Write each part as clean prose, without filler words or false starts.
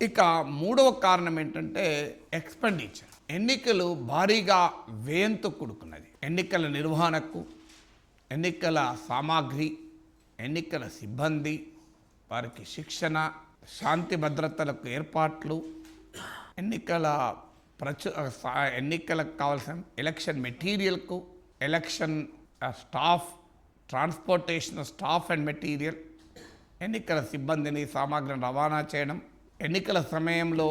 ఇక మూడవ కారణం ఏంటంటే ఎక్స్పెండిచర్. ఎన్నికలు భారీగా వ్యయంతో కూడుకున్నది. ఎన్నికల నిర్వహణకు, ఎన్నికల సామాగ్రి, ఎన్నికల సిబ్బంది, వారికి శిక్షణ, శాంతి భద్రతలకు ఏర్పాట్లు, ఎన్నికలకు కావాల్సిన ఎలక్షన్ మెటీరియల్కు, election staff, transportation staff and material, ఎన్నికల సిబ్బందిని సామాగ్రిని రవాణా చేయడం, ఎన్నికల సమయంలో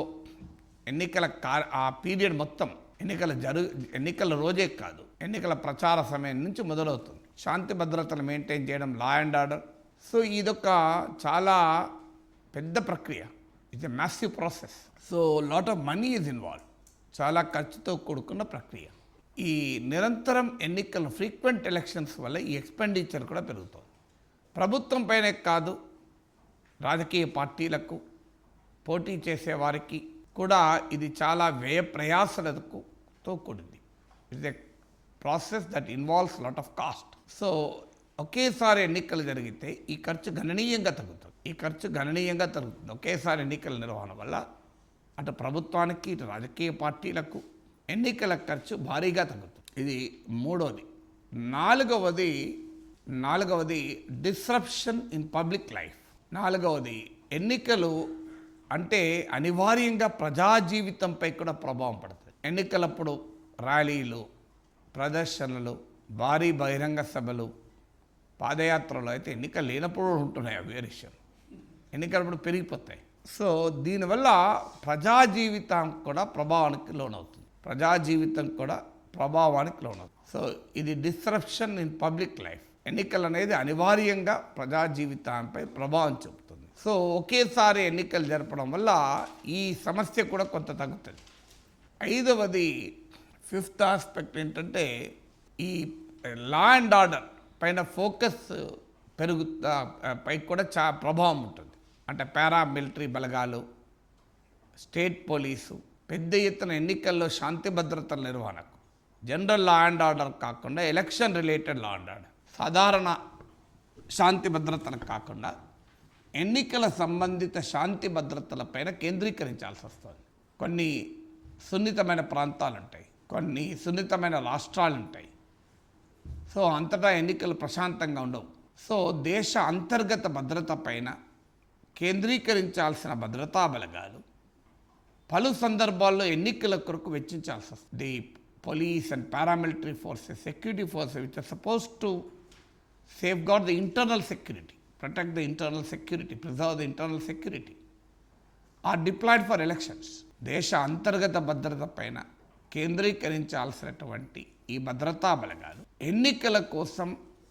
ఆ పీరియడ్ మొత్తం ఎన్నికల రోజే కాదు, ఎన్నికల ప్రచార సమయం నుంచి మొదలవుతుంది. శాంతి భద్రతలు మెయింటైన్ చేయడం, లా అండ్ ఆర్డర్. సో ఇదొక చాలా పెద్ద ప్రక్రియ. It's a massive process. So lot of money is involve. చాలా ఖర్చుతో కూడుకున్న ప్రక్రియ. ఈ నిరంతరం ఎన్నికల ఫ్రీక్వెంట్ ఎలక్షన్స్ వల్ల ఈ ఎక్స్పెండిచర్ కూడా పెరుగుతుంది. ప్రభుత్వం పైనే కాదు, రాజకీయ పార్టీలకు, పోటీ చేసే వారికి కూడా ఇది చాలా వ్యయ ప్రయాసలతో కూడింది. It's a process that involves lot of cost. So ఒకేసారి ఎన్నికలు జరిగితే ఈ ఖర్చు గణనీయంగా తగ్గుతుంది. ఒకేసారి ఎన్నికల నిర్వహణ వల్ల అటు ప్రభుత్వానికి, ఇటు రాజకీయ పార్టీలకు ఎన్నికల ఖర్చు భారీగా తగ్గుతుంది. ఇది మూడవది. నాలుగవది డిస్రప్షన్ ఇన్ పబ్లిక్ లైఫ్. నాలుగవది, ఎన్నికలు అంటే అనివార్యంగా ప్రజా జీవితంపై కూడా ప్రభావం పడుతుంది. ఎన్నికలప్పుడు ర్యాలీలు, ప్రదర్శనలు, భారీ బహిరంగ సభలు, పాదయాత్రలు అయితే ఎన్నికలు లేనప్పుడు ఉంటున్నాయి. అవి వేరే విషయం. ఎన్నికలప్పుడు పెరిగిపోతాయి. సో దీనివల్ల ప్రజా జీవితం కూడా ప్రభావానికి లోనవుతుంది. సో ఇది డిస్రప్షన్ ఇన్ పబ్లిక్ లైఫ్. ఎన్నికలు అనేది అనివార్యంగా ప్రజా జీవితంపై ప్రభావం చూపుతుంది. సో ఒకేసారి ఎన్నికలు జరపడం వల్ల ఈ సమస్య కూడా కొంత తగ్గుతుంది. ఐదవది, ఫిఫ్త్ ఆస్పెక్ట్ ఏంటంటే ఈ లా అండ్ ఆర్డర్ పైన ఫోకస్ పై కూడా ప్రభావం ఉంటుంది. అంటే పారామిలిటరీ బలగాలు, స్టేట్ పోలీసు పెద్ద ఎత్తున ఎన్నికల్లో శాంతి భద్రతల నిర్వహణకు, జనరల్ లా అండ్ ఆర్డర్ కాకుండా election related law and order, సాధారణ శాంతి భద్రతలకు కాకుండా ఎన్నికల సంబంధిత శాంతి భద్రతలపైన కేంద్రీకరించాల్సి వస్తుంది. కొన్ని సున్నితమైన ప్రాంతాలు ఉంటాయి, కొన్ని సున్నితమైన రాష్ట్రాలు ఉంటాయి. సో అంతటా ఎన్నికలు ప్రశాంతంగా ఉండవు. సో దేశ అంతర్గత భద్రత పైన కేంద్రీకరించాల్సిన భద్రతా బలగాలు పలు సందర్భాల్లో ఎన్నికల కొరకు వెచ్చించాల్సి వస్తుంది. The police and paramilitary forces, security forces which are supposed to safeguard the internal security, protect the internal security, preserve the internal security, are deployed for elections. దేశ అంతర్గత భద్రత పైన కేంద్రీకరించాల్సినటువంటి ఈ భద్రతా బలగాలు ఎన్నికల కోసం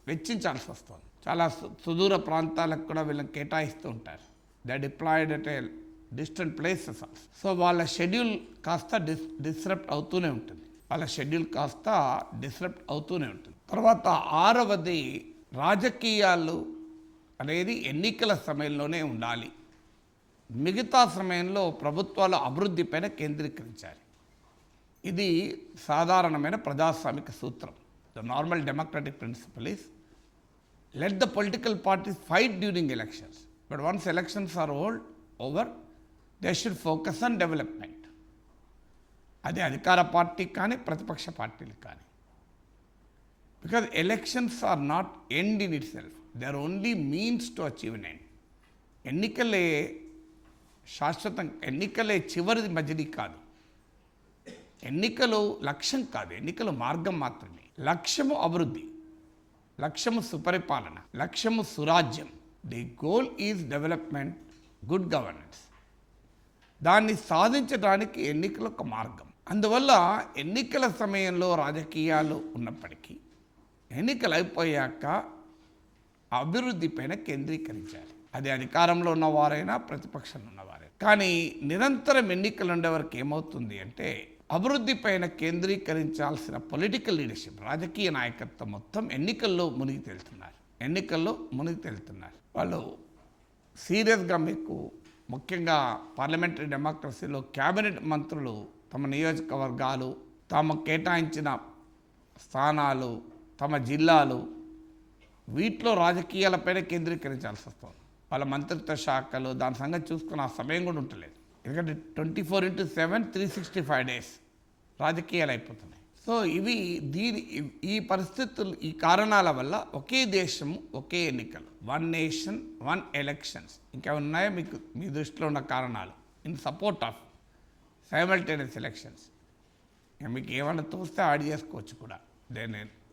వెచ్చించాల్సి వస్తుంది. చాలా సుదూర ప్రాంతాలకు కూడా వీళ్ళని కేటాయిస్తూ ఉంటారు. They deployed at a distant places. So వాళ్ళ షెడ్యూల్ కాస్త డిస్రప్ట్ అవుతూనే ఉంటుంది. తర్వాత ఆరవది, రాజకీయాలు అనేది ఎన్నికల సమయంలోనే ఉండాలి. మిగతా సమయంలో ప్రభుత్వాలు అభివృద్ధిపైన కేంద్రీకరించాలి. ఇది సాధారణమైన ప్రజాస్వామిక సూత్రం. The normal democratic principle is let the political parties fight during elections, but once elections are over they should focus on development. అది అధికార పార్టీకి కానీ ప్రతిపక్ష పార్టీలకు కానీ. Because elections are not end in itself. They are only means to achieve an end. ఎన్నికలే శాశ్వతం, ఎన్నికలే చివరి మజిలీ కాదు. ఎన్నికలు లక్ష్యం కాదు, ఎన్నికలు మార్గం మాత్రమే. లక్ష్యము అభివృద్ధి, లక్ష్యము సుపరిపాలన, లక్ష్యము సురాజ్యం. The goal is development, good governance. దాన్ని సాధించడానికి ఎన్నికలు ఒక మార్గం. అందువల్ల ఎన్నికల సమయంలో రాజకీయాలు ఉన్నప్పటికీ ఎన్నికలు అయిపోయాక అభివృద్ధి పైన కేంద్రీకరించాలి. అది అధికారంలో ఉన్నవారైనా ప్రతిపక్షంలో ఉన్నవారైనా. కానీ నిరంతరం ఎన్నికలు ఉండేవారికి ఏమవుతుంది అంటే అభివృద్ధి పైన కేంద్రీకరించాల్సిన పొలిటికల్ లీడర్షిప్, రాజకీయ నాయకత్వం మొత్తం ఎన్నికల్లో మునిగి తేలుతున్నారు. వాళ్ళు సీరియస్గా మీకు ముఖ్యంగా పార్లమెంటరీ డెమోక్రసీలో క్యాబినెట్ మంత్రులు తమ నియోజకవర్గాలు, తాము కేటాయించిన స్థానాలు, తమ జిల్లాలు, వీటిలో రాజకీయాలపైన కేంద్రీకరించాల్సి వస్తుంది. వాళ్ళ మంత్రిత్వ శాఖలు దాని సంగతి చూసుకుని ఆ సమయం కూడా ఉండలేదు. ఎందుకంటే 24/7 365 డేస్ రాజకీయాలు అయిపోతున్నాయి. సో ఇవి ఈ పరిస్థితులు, ఈ కారణాల వల్ల ఒకే దేశము ఒకే ఎన్నికలు, 1 నేషన్ 1 ఎలక్షన్స్, ఇంకా ఉన్నాయో మీకు మీ దృష్టిలో ఉన్న కారణాలు in support of simultaneous elections. మీకు ఏమైనా తోస్తే యాడ్ చేసుకోవచ్చు కూడా.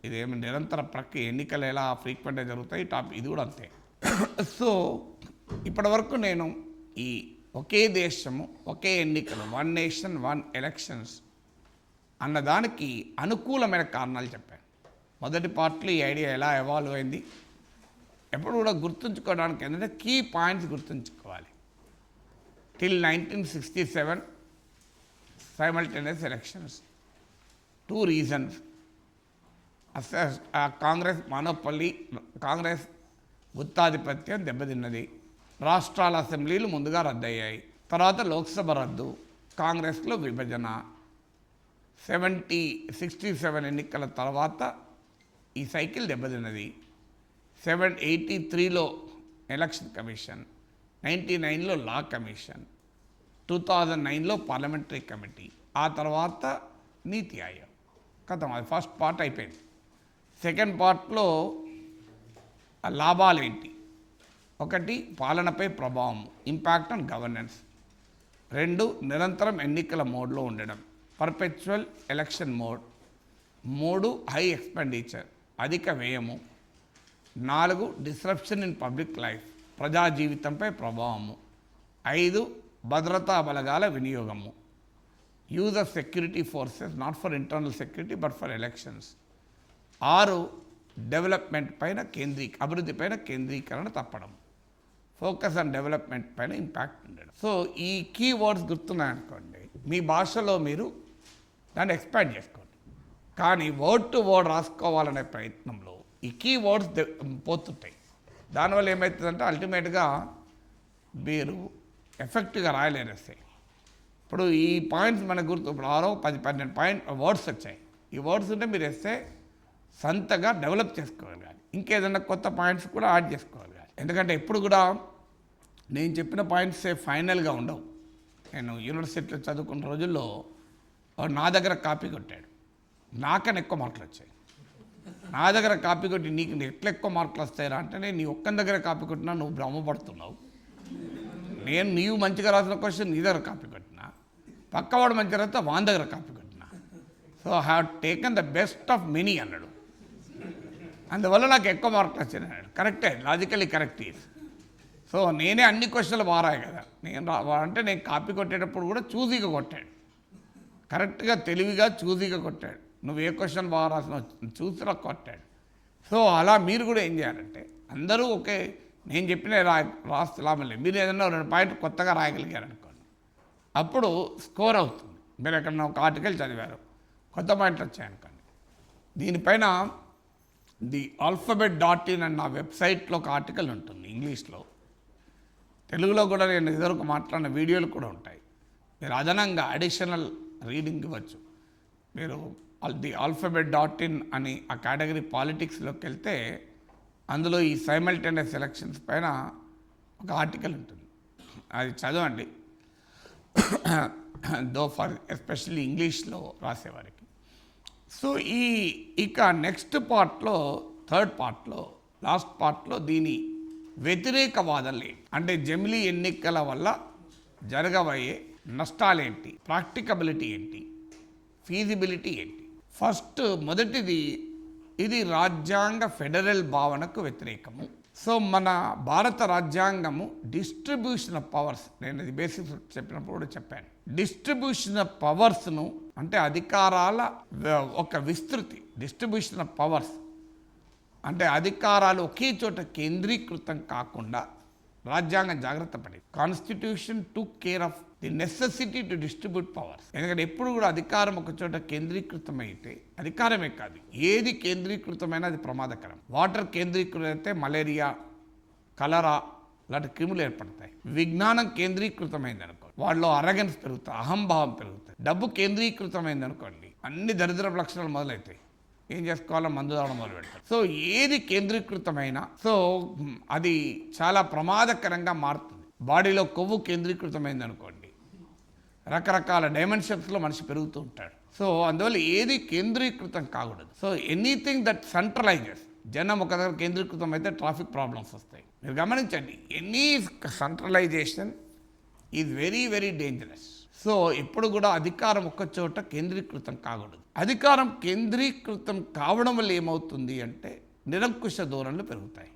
ఇదేమి నిరంతర ప్రక్రియ, ఎన్నికలు ఎలా ఫ్రీక్వెంట్గా జరుగుతాయి, ఇది కూడా అంతే. సో ఇప్పటి వరకు నేను ఈ ఒకే దేశము ఒకే ఎన్నికలు, 1 నేషన్ 1 ఎలక్షన్స్ అన్నదానికి అనుకూలమైన కారణాలు చెప్పాను. మొదటి పార్ట్లో ఈ ఐడియా ఎలా ఎవాల్వ్ అయింది, ఎప్పుడు కూడా గుర్తుంచుకోవడానికి ఏంటంటే కీ పాయింట్స్ గుర్తుంచుకోవాలి. Till 1967 simultaneous elections, 2 reasons. Congress monopoly, Congress గుత్తాధిపత్యం దెబ్బతిన్నది. రాష్ట్రాల అసెంబ్లీలు ముందుగా రద్దయ్యాయి. తర్వాత లోక్సభ రద్దు, కాంగ్రెస్లో విభజన. 67 ఎన్నికల తర్వాత ఈ సైకిల్ దెబ్బతిన్నది. 83లో ఎలక్షన్ కమిషన్, 99లో లా కమిషన్, 2009లో పార్లమెంటరీ కమిటీ, ఆ తర్వాత నీతి ఆయోగ్. కథం, అది ఫస్ట్ పార్ట్ అయిపోయింది. సెకండ్ పార్ట్లో లాభాలేంటి, 1 పాలనపై ప్రభావం, ఇంపాక్ట్ ఆన్ గవర్నెన్స్. 2 నిరంతరం ఎన్నికల మోడ్లో ఉండడం, perpetual election mode. 3 high expenditure, అధిక వ్యయము. 4 డిస్రప్షన్ ఇన్ పబ్లిక్ లైఫ్, ప్రజా జీవితంపై ప్రభావము. 5 భద్రతా బలగాల వినియోగము, use of security forces not for internal security but for elections. 6 development పైన అభివృద్ధి పైన కేంద్రీకరణ తప్పడం, ఫోకస్ ఆన్ డెవలప్మెంట్ పైన ఇంపాక్ట్ ఉండడం. సో ఈ కీ వర్డ్స్ గుర్తున్నాయనుకోండి, మీ భాషలో మీరు దాన్ని ఎక్స్పాండ్ చేసుకోండి. కానీ వర్డ్ టు వర్డ్ రాసుకోవాలనే ప్రయత్నంలో ఈ కీ వర్డ్స్ పోతుంటాయి. దానివల్ల ఏమవుతుందంటే అల్టిమేట్గా మీరు ఎఫెక్ట్గా రాయలేరు ఎస్సే. ఇప్పుడు ఈ పాయింట్స్ మనకు గుర్తు, ఇప్పుడు 6, 10, 12 వర్డ్స్ వచ్చాయి. ఈ వర్డ్స్ ఉంటే మీరు ఎస్సే సొంతగా డెవలప్ చేసుకోగలగాలి. ఇంకేదైనా కొత్త పాయింట్స్ కూడా యాడ్ చేసుకోగలగాలి. ఎందుకంటే ఎప్పుడు కూడా నేను చెప్పిన పాయింట్సే ఫైనల్గా ఉండవు. నేను యూనివర్సిటీలో చదువుకున్న రోజుల్లో నా దగ్గర కాపీ కొట్టాడు, నాకన్నా ఎక్కువ మార్కులు వచ్చాయి. నా దగ్గర కాపీ కొట్టి నీకు ఎట్లా ఎక్కువ మార్కులు వస్తాయిరా అంటే, నేను నీ ఒక్కని దగ్గర కాపీ కొట్టినా నువ్వు భ్రమపడుతున్నావు. నీవు మంచిగా రాసిన క్వశ్చన్ నీ దగ్గర కాపీ కొట్టినా, పక్కవాడు మంచిగా రాస్తే వాని దగ్గర కాపీ కొట్టినా. So I have taken the best of many అన్నాడు. అందువల్ల నాకు ఎక్కువ మార్కులు వచ్చాయి అన్నాడు. కరెక్టే, లాజికలీ కరెక్ట్ ఈజ్. సో నేనే అన్ని క్వశ్చన్లు మారాయి కదా. నేను కాపీ కొట్టేటప్పుడు కూడా చూజీగా కొట్టాడు, కరెక్ట్గా తెలివిగా చూజీగా కొట్టాడు. నువ్వు ఏ క్వశ్చన్ బాగా రాసిన చూసినా కొట్టాడు. సో అలా మీరు కూడా ఏం చేయాలంటే, అందరూ ఒకే నేను చెప్పిన రాస్తే లాభం లేదు. మీరు ఏదైనా 2 పాయింట్ కొత్తగా రాయగలిగారనుకోండి, అప్పుడు స్కోర్ అవుతుంది. మీరు ఎక్కడన్నా ఒక ఆర్టికల్ చదివారు, కొత్త పాయింట్లు వచ్చాయనుకోండి, దీనిపైన ది alphabet.in అన్న వెబ్సైట్లో ఒక ఆర్టికల్ ఉంటుంది ఇంగ్లీష్లో. తెలుగులో కూడా నేను ఇదివరకు మాట్లాడిన వీడియోలు కూడా ఉంటాయి. మీరు అదనంగా అడిషనల్ రీడింగ్ ఇవ్వచ్చు. మీరు ది alphabet.in అని ఆ కేటగిరీ పాలిటిక్స్లోకి వెళ్తే అందులో ఈ సైమల్టేనియస్ ఎలక్షన్స్ పైన ఒక ఆర్టికల్ ఉంటుంది, అది చదవండి. దో ఫర్ ఎస్పెషల్లీ ఇంగ్లీష్లో రాసేవారికి. సో ఇక నెక్స్ట్ పార్ట్లో, థర్డ్ పార్ట్లో, లాస్ట్ పార్ట్లో దీని వ్యతిరేక వాదనలు అంటే జమిలీ ఎన్నికల వల్ల జరగబోయే నష్టాలేంటి, ప్రాక్టికబిలిటీ ఏంటి, ఫీజిబిలిటీ ఏంటి. ఫస్ట్ మొదటిది, ఇది రాజ్యాంగ ఫెడరల్ భావనకు వ్యతిరేకము. సో మన భారత రాజ్యాంగము డిస్ట్రిబ్యూషన్ ఆఫ్ పవర్స్, నేను ఇది బేసిక్స్ చెప్పినప్పుడు కూడా చెప్పాను, డిస్ట్రిబ్యూషన్ ఆఫ్ పవర్స్ను అంటే అధికారాల ఒక విస్తృతి, డిస్ట్రిబ్యూషన్ ఆఫ్ పవర్స్ అంటే అధికారాలు ఒకే చోట కేంద్రీకృతం కాకుండా రాజ్యాంగం జాగ్రత్త పడింది. Constitution took care of the necessity to distribute powers. ఎందుకంటే ఎప్పుడు కూడా అధికారం ఒక చోట కేంద్రీకృతమైతే, అధికారమే కాదు ఏది కేంద్రీకృతమైనా అది ప్రమాదకరం. వాటర్ కేంద్రీకృతమైతే మలేరియా, కలరా లాంటి క్రిములు ఏర్పడతాయి. విజ్ఞానం కేంద్రీకృతమైంది అనుకోండి, వాళ్ళలో అరగెన్స్ పెరుగుతుంది, అహంభావం పెరుగుతుంది. డబ్బు కేంద్రీకృతమైంది అనుకోండి, అన్ని దరిద్రపు లక్షణాలు మొదలవుతాయి. ఏం చేసుకోవాలో మందు తాగడం మొదలు పెడతారు. సో ఏది కేంద్రీకృతమైనా సో అది చాలా ప్రమాదకరంగా మారుతుంది. బాడీలో కొవ్వు కేంద్రీకృతమైంది అనుకోండి, రకరకాల డైమెన్షన్స్లో మనిషి పెరుగుతూ ఉంటాడు. సో అందువల్ల ఏది కేంద్రీకృతం కాకూడదు. సో ఎనీథింగ్ దట్ సెంట్రలైజెస్, జనం ఒక దగ్గర కేంద్రీకృతం అయితే ట్రాఫిక్ ప్రాబ్లమ్స్ వస్తాయి. మీరు గమనించండి, any centralisation is very very dangerous. So ఎప్పుడు కూడా అధికారం ఒక్క చోట కేంద్రీకృతం కాకూడదు. అధికారం కేంద్రీకృతం కావడం వల్ల ఏమవుతుంది అంటే నిరంకుశ ధోరణులు పెరుగుతాయి.